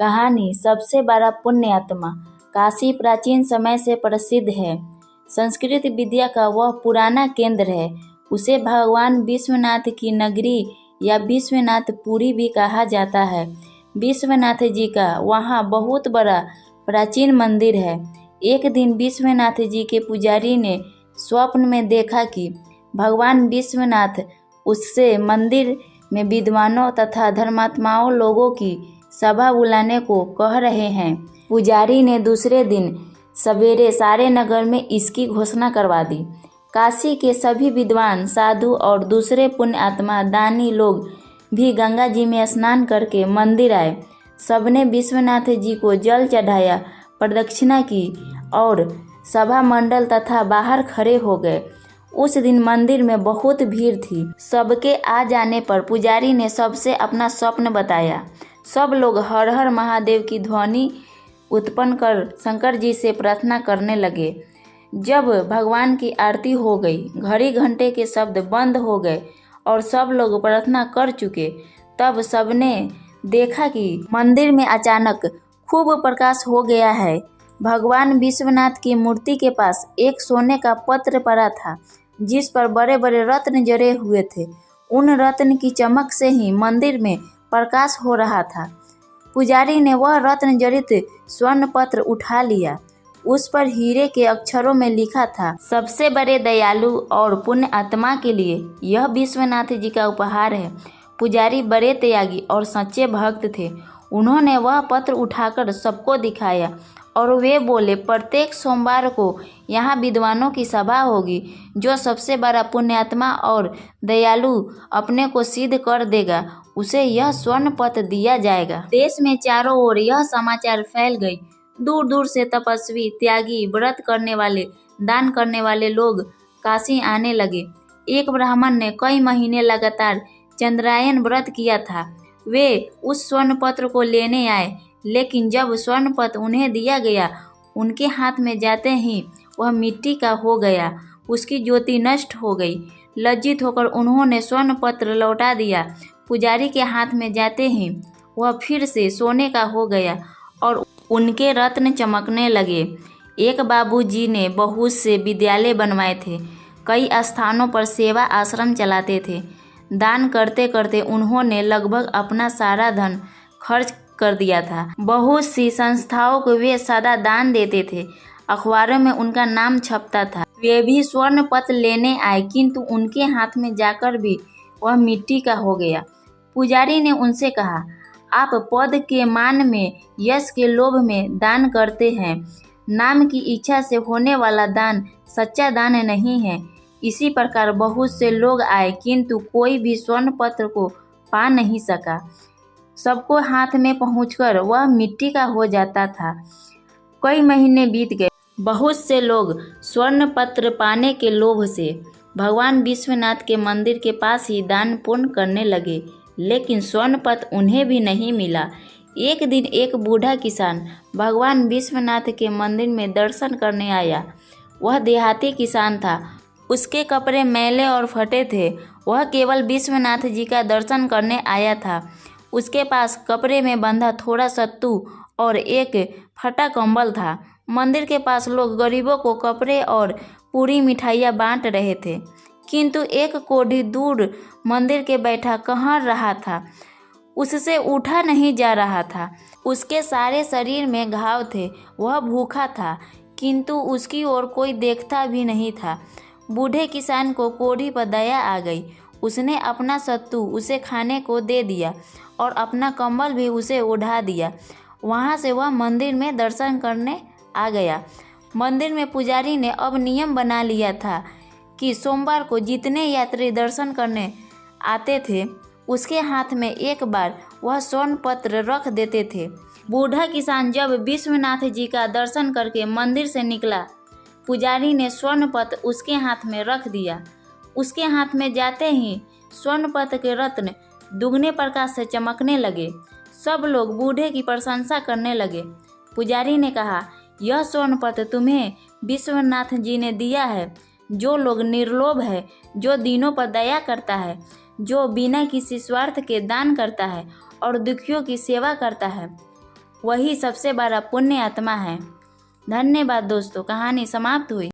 कहानी सबसे बड़ा पुण्य आत्मा। काशी प्राचीन समय से प्रसिद्ध है। संस्कृत विद्या का वह पुराना केंद्र है। उसे भगवान विश्वनाथ की नगरी या विश्वनाथपुरी भी कहा जाता है। विश्वनाथ जी का वहाँ बहुत बड़ा प्राचीन मंदिर है। एक दिन विश्वनाथ जी के पुजारी ने स्वप्न में देखा कि भगवान विश्वनाथ उससे मंदिर में विद्वानों तथा धर्मात्माओं लोगों की सभा बुलाने को कह रहे हैं। पुजारी ने दूसरे दिन सवेरे सारे नगर में इसकी घोषणा करवा दी। काशी के सभी विद्वान, साधु और दूसरे पुण्य आत्मा दानी लोग भी गंगा जी में स्नान करके मंदिर आए। सबने विश्वनाथ जी को जल चढ़ाया, प्रदक्षिणा की और सभा मंडल तथा बाहर खड़े हो गए। उस दिन मंदिर में बहुत भीड़ थी। सबके आ जाने पर पुजारी ने सबसे अपना स्वप्न बताया। सब लोग हर हर महादेव की ध्वनि उत्पन्न कर शंकर जी से प्रार्थना करने लगे। जब भगवान की आरती हो गई, घड़ी घंटे के शब्द बंद हो गए और सब लोग प्रार्थना कर चुके, तब सबने देखा कि मंदिर में अचानक खूब प्रकाश हो गया है। भगवान विश्वनाथ की मूर्ति के पास एक सोने का पत्र पड़ा था, जिस पर बड़े बड़े रत्न जड़े हुए थे। उन रत्न की चमक से ही मंदिर में प्रकाश हो रहा था। पुजारी ने वह रत्न जड़ित स्वर्ण पत्र उठा लिया। उस पर हीरे के अक्षरों में लिखा था, सबसे बड़े दयालु और पुण्य आत्मा के लिए यह विश्वनाथ जी का उपहार है। पुजारी बड़े त्यागी और सच्चे भक्त थे। उन्होंने वह पत्र उठाकर सबको दिखाया और वे बोले, प्रत्येक सोमवार को यहाँ विद्वानों की सभा होगी। जो सबसे बड़ा पुण्यात्मा और दयालु अपने को सिद्ध कर देगा, उसे यह स्वर्ण पत्र दिया जाएगा। देश में चारों ओर यह समाचार फैल गई। दूर दूर से तपस्वी, त्यागी, व्रत करने वाले, दान करने वाले लोग काशी आने लगे। एक ब्राह्मण ने कई महीने लगातार चंद्रायन व्रत किया था। वे उस स्वर्ण पत्र को लेने आए, लेकिन जब स्वर्ण पत्र उन्हें दिया गया, उनके हाथ में जाते ही वह मिट्टी का हो गया। उसकी ज्योति नष्ट हो गई। लज्जित होकर उन्होंने स्वर्ण पत्र लौटा दिया। पुजारी के हाथ में जाते ही वह फिर से सोने का हो गया और उनके रत्न चमकने लगे। एक बाबूजी ने बहुत से विद्यालय बनवाए थे। कई स्थानों पर सेवा आश्रम चलाते थे। दान करते करते उन्होंने लगभग अपना सारा धन खर्च कर दिया था। बहुत सी संस्थाओं को वे सदा दान देते थे। अखबारों में उनका नाम छपता था। वे भी स्वर्ण पत्र लेने आए, किंतु उनके हाथ में जाकर भी वह मिट्टी का हो गया। पुजारी ने उनसे कहा, आप पद के मान में, यश के लोभ में दान करते हैं। नाम की इच्छा से होने वाला दान सच्चा दान नहीं है। इसी प्रकार बहुत से लोग आए, किंतु कोई भी स्वर्ण पत्र को पा नहीं सका। सबको हाथ में पहुंचकर वह मिट्टी का हो जाता था। कई महीने बीत गए। बहुत से लोग स्वर्ण पत्र पाने के लोभ से भगवान विश्वनाथ के मंदिर के पास ही दान पुण्य करने लगे, लेकिन स्वर्ण पत्र उन्हें भी नहीं मिला। एक दिन एक बूढ़ा किसान भगवान विश्वनाथ के मंदिर में दर्शन करने आया। वह देहाती किसान था। उसके कपड़े मैले और फटे थे। वह केवल विश्वनाथ जी का दर्शन करने आया था। उसके पास कपड़े में बंधा थोड़ा सत्तू और एक फटा कंबल था। मंदिर के पास लोग गरीबों को कपड़े और पूरी मिठाइयाँ बांट रहे थे, किंतु एक कोढ़ी दूर मंदिर के बैठा कहाँ रहा था। उससे उठा नहीं जा रहा था। उसके सारे शरीर में घाव थे। वह भूखा था, किंतु उसकी ओर कोई देखता भी नहीं था। बूढ़े किसान को कोढ़ी पर दया आ गई। उसने अपना सत्तू उसे खाने को दे दिया और अपना कंबल भी उसे ओढ़ा दिया। वहाँ से वह मंदिर में दर्शन करने आ गया। मंदिर में पुजारी ने अब नियम बना लिया था कि सोमवार को जितने यात्री दर्शन करने आते थे, उसके हाथ में एक बार वह स्वर्ण पत्र रख देते थे। बूढ़ा किसान जब विश्वनाथ जी का दर्शन करके मंदिर से निकला, पुजारी ने स्वर्ण पत्र उसके हाथ में रख दिया। उसके हाथ में जाते ही स्वर्ण पत्र के रत्न दुगने प्रकाश से चमकने लगे। सब लोग बूढ़े की प्रशंसा करने लगे। पुजारी ने कहा, यह स्वर्ण पत्र तुम्हें विश्वनाथ जी ने दिया है। जो लोग निर्लोभ है, जो दीनों पर दया करता है, जो बिना किसी स्वार्थ के दान करता है और दुखियों की सेवा करता है, वही सबसे बड़ा पुण्य आत्मा है। धन्यवाद दोस्तों, कहानी समाप्त हुई।